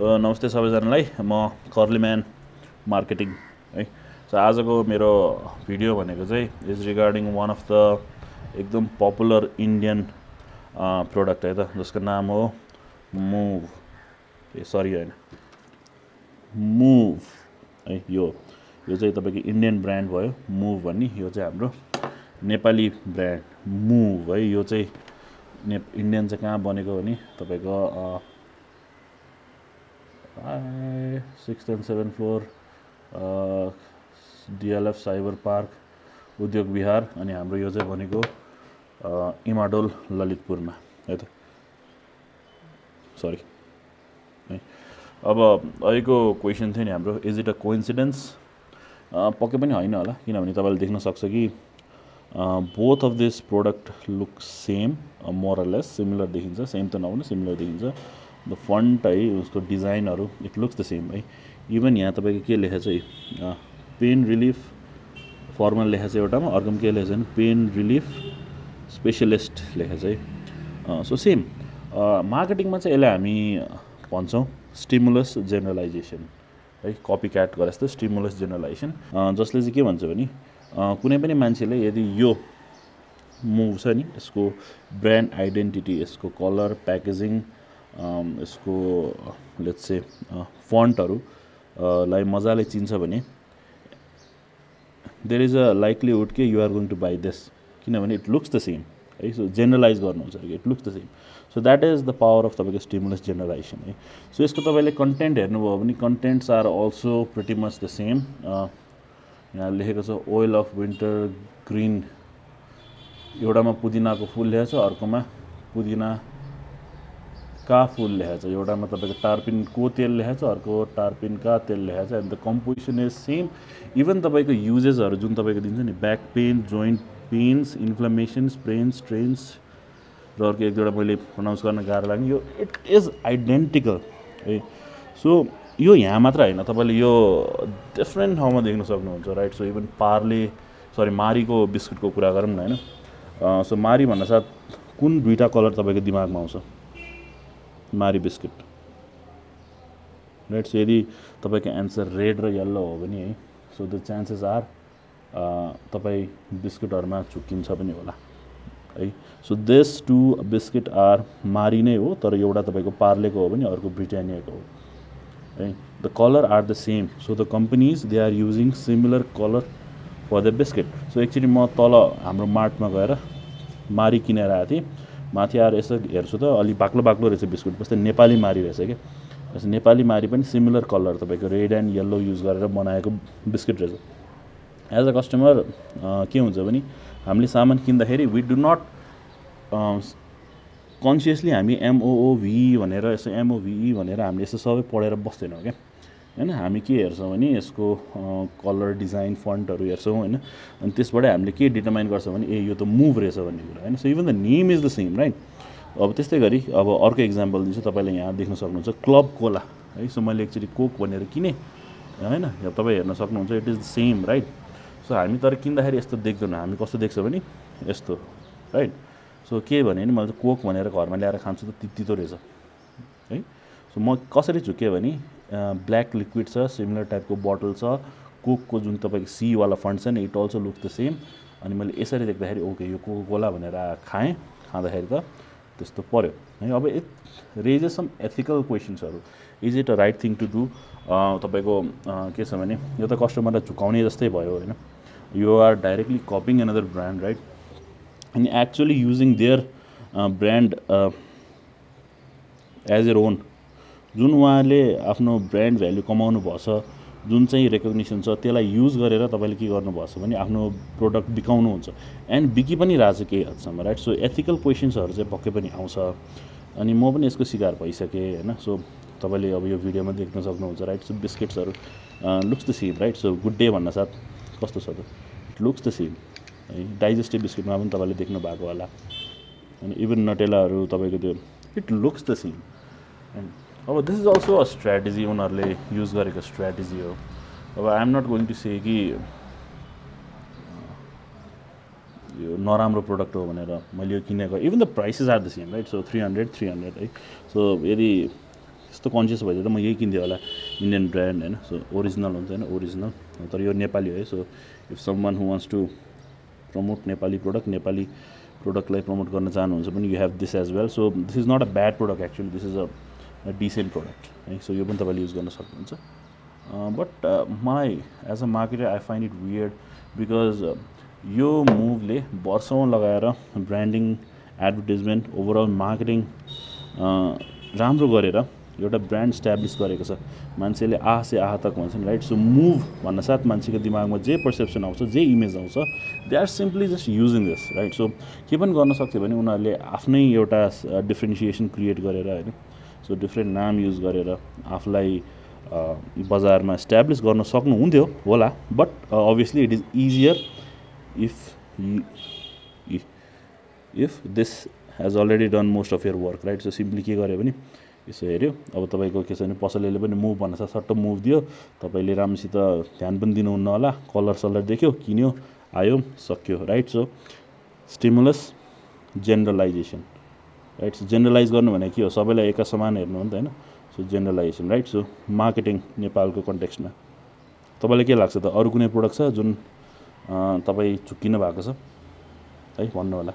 नमस्ते सबैजनालाई म कर्लीम्यान मार्केटिङ है। सो आजको मेरो भिडियो भनेको चाहिँ is regarding one of the एकदम पपुलर इन्डियन प्रोडक्ट है त, जसको नाम हो मुभ। सरी होइन, मुभ है। यो चाहिँ तपाईँको इन्डियन ब्रान्ड भयो मुभ भन्ने। यो चाहिँ हाम्रो नेपाली ब्रान्ड मुभ है। यो चाहिँ इन्डियन चाहिँ कहाँ बनेको भने तपाईँको 6th and 7th floor DLF cyber park उद्योग विहार। अनि हाम्रो यो चाहिँ भनेको इमाडोल ललितपुरमा है त। सरी है। अब अहिलेको क्वेसन थियो नि हाम्रो, इज इट अ कोइन्सिडेन्स? पक्कै पनि होइन होला, किनभने तपाईँले देख्न सक्छ कि both of this product look same, more or less similar देखिन्छ। सेम त नहुने, सिमिलर देखिन्छ। द फन्ट है, उसको डिजाइनहरू इट लुक्स द सेम है। इभन यहाँ तपाईँको के लेखेको छ, पेन रिलिफ फर्मल लेखेको छ एउटामा, अर्कोमा के लेखेको छ भने पेन रिलिफ स्पेसलिस्ट लेखेको छ है। सो सेम मार्केटिङमा चाहिँ यसलाई हामी भन्छौँ स्टिमुलस जेनरलाइजेसन है। कपी क्याट गरे जस्तो स्टिमुलस जेनरलाइजेसन, जसले चाहिँ के भन्छ भने कुनै पनि मान्छेले यदि यो मुभ छ नि, यसको ब्रान्ड आइडेन्टिटी, यसको कलर, प्याकेजिङ, यसको लेट्स से फन्टहरू लाई मजाले चिन्छ भने देयर इज अ लाइक्लीहुड कि you are going to buy this, किनभने इट लुक्स द सेम है। सो जेनरलाइज गर्नुहुन्छ कि it looks the same. So that is the power of तपाईँको स्टिमुलस जेनरलाइजेसन है। सो यसको तपाईँले कन्टेन्ट हेर्नुभयो भने contents are also pretty much the same. यहाँ लेखेको छ ओइल अफ विन्टर ग्रिन, एउटामा पुदिनाको फुल लेखेको छ, अर्कोमा पुदिना का फुल लेखेको छ। एउटामा तपाईँको टार्पिनको तेल लेखेको छ, अर्को टार्पिनका तेल लेखेको छ। And the composition is same. Even तपाईँको युजेसहरू जुन तपाईँको दिन्छ नि, back pain, joint pains, inflammation, sprains, strains, र अर्को एक दुईवटा मैले प्रोनाउन्स गर्न गाह्रो लाग्ने, यो इट इज आइडेन्टिकल है। सो यो यहाँ मात्र होइन, तपाईँले यो डिफ्रेन्ट ठाउँमा देख्न सक्नुहुन्छ राइट। सो इभन मारीको बिस्कुटको कुरा गरौँ न होइन। सो मारी भन्दा साथ कुन दुईवटा कलर तपाईँको दिमागमा आउँछ? मारी बिस्कुट राइट। सो यदि तपाईँको एन्सर रेड र येल्लो हो भने है, सो द चान्सेस आर तपाईँ बिस्कुटहरूमा चुक्किन्छ पनि होला है। So this two biscuit are Marie नै हो, तर एउटा तपाईँको पार्लेको हो भने अर्को ब्रिटानियाको हो है। The colour are the same. So the companies they are using similar colour for the biscuit. So actually म तल हाम्रो मार्टमा गएर मारी किनेर आएको थिएँ। माथि आएर यसो हेर्छु त अलिक बाक्लो बाक्लो रहेछ बिस्कुट, जस्तै नेपाली मारी रहेछ क्या। जस्तै नेपाली मारी पनि सिमिलर कलर तपाईँको रेड एन्ड येल्लो युज गरेर बनाएको बिस्कुट रहेछ। एज अ कस्टमर के हुन्छ भने हामीले सामान किन्दाखेरि वी डु नट कन्सियसली हामी MOOV भनेर यसो MOVE भनेर हामीले यसो सबै पढेर बस्दैनौँ क्या होइन। हामी के हेर्छौँ भने यसको कलर, डिजाइन, फन्टहरू हेर्छौँ होइन। अनि त्यसबाट हामीले के डिटर्माइन गर्छौँ भने ए यो त मुभ रहेछ भन्ने कुरा होइन। So even the name is the same right. अब त्यस्तै गरी अब अर्को इक्जाम्पल दिन्छु, तपाईँले यहाँ देख्न सक्नुहुन्छ क्लब कोला है। सो मैले एक्चुअली कोक भनेर किनेँ होइन, तपाईँ हेर्न सक्नुहुन्छ it is the same right. So हामी तर किन्दाखेरि यस्तो देख्दैनौँ, हामी कस्तो देख्छौँ भने यस्तो राइट। सो के भने नि मैले कोक भनेर घरमा ल्याएर खान्छु त तितो रहेछ है। सो म कसरी झुकेँ भने ब्ल्याक लिक्विड छ, सिमिलर टाइपको बोटल छ, कोकको जुन तपाईँको सीवाला फन्ट छ नि it also looks the same. अनि मैले यसरी देख्दाखेरि ओके यो कोका कोला भनेर खाएँ, खाँदाखेरि त त्यस्तो पऱ्यो है। अब इट रेजेस सम एथिकल क्वेसन्सहरू, is it a right thing to do? तपाईँको के छ भने यो त कस्टमरलाई झुकाउने जस्तै भयो होइन। You are directly copying another brand right, and actually using their brand as your own. जुन उहाँले आफ्नो ब्रान्ड भ्याल्यु कमाउनु भएछ, जुन चाहिँ रेकग्निसन छ, त्यसलाई युज गरेर तपाईँले के गर्नुभएछ भने आफ्नो प्रोडक्ट बिकाउनुहुन्छ एन्ड बिकि पनि रहेछ केही हदसम्म राइट। सो एथिकल क्वेसन्सहरू चाहिँ पक्कै पनि आउँछ। अनि म पनि यसको शिकार भइसकेँ होइन। सो तपाईँले अब यो भिडियोमा देख्न सक्नुहुन्छ राइट। सो बिस्किट्सहरू looks the same right. So good day भन्दा साथ कस्तो छ त, इट लुक्स द सेम है। डाइजेस्टिभ बिस्किटमा पनि तपाईँले देख्नु भएको होला अनि इभन नटेलाहरू तपाईँको त्यो it looks the same. And अब this is also a strategy, उनीहरूले युज गरेको स्ट्राटेजी हो। अब I am not going to say कि यो नराम्रो प्रोडक्ट हो भनेर मैले यो किनेको। Even the prices are the same right. So 300 है। सो यदि त्यस्तो कन्सियस भइदियो त म यही किन्थेँ होला इन्डियन ब्रान्ड होइन सो ओरिजिनल हुन्छ होइन ओरिजिनल तर यो नेपाली हो है so if someone who wants to promote Nepali प्रोडक्टलाई प्रमोट गर्न चाहनुहुन्छ भने you have this as well so this is not a bad product actually this is a decent product है सो यो पनि तपाईँले युज गर्न सक्नुहुन्छ बट मलाई as a marketer I find it weird because यो मुभले वर्षौँ लगाएर ब्रान्डिङ एडभर्टिजमेन्ट ओभरअल मार्केटिङ राम्रो गरेर एउटा ब्रान्ड स्ट्याब्लिस गरेको छ मान्छेले आह से आह तक भन्छन् राइट सो मुभ भन्न साथ मान्छेको दिमागमा जे पर्सेप्सन आउँछ जे इमेज आउँछ they are simply just using this right so के पनि गर्न सक्थ्यो भने उनीहरूले आफ्नै एउटा डिफ्रेन्सिएसन क्रिएट गरेर होइन सो डिफ्रेन्ट नाम युज गरेर आफूलाई बजारमा इस्ट्याब्लिस गर्न सक्नुहुन्थ्यो होला but obviously it is easier if this has already done most of your work right so simply के गर्यो भने यसो हेऱ्यो अब तपाईँको के छ भने पसलले पनि मुभ भन्छ सट्ट मुभ दियो तपाईँले राम्रोसित ध्यान पनि दिनुहुन्न होला कलर सलर देख्यो किन्यो आयो सक्यो right so stimulus generalisation right so generalise गर्नु भनेको के हो सबैलाई एका समान हेर्नु हो नि त होइन so generalisation right so marketing नेपालको कन्टेक्स्टमा तपाईँलाई के लाग्छ त अरू कुनै प्रोडक्ट छ जुन तपाईँ चुक्किनु भएको छ है भन्नु होला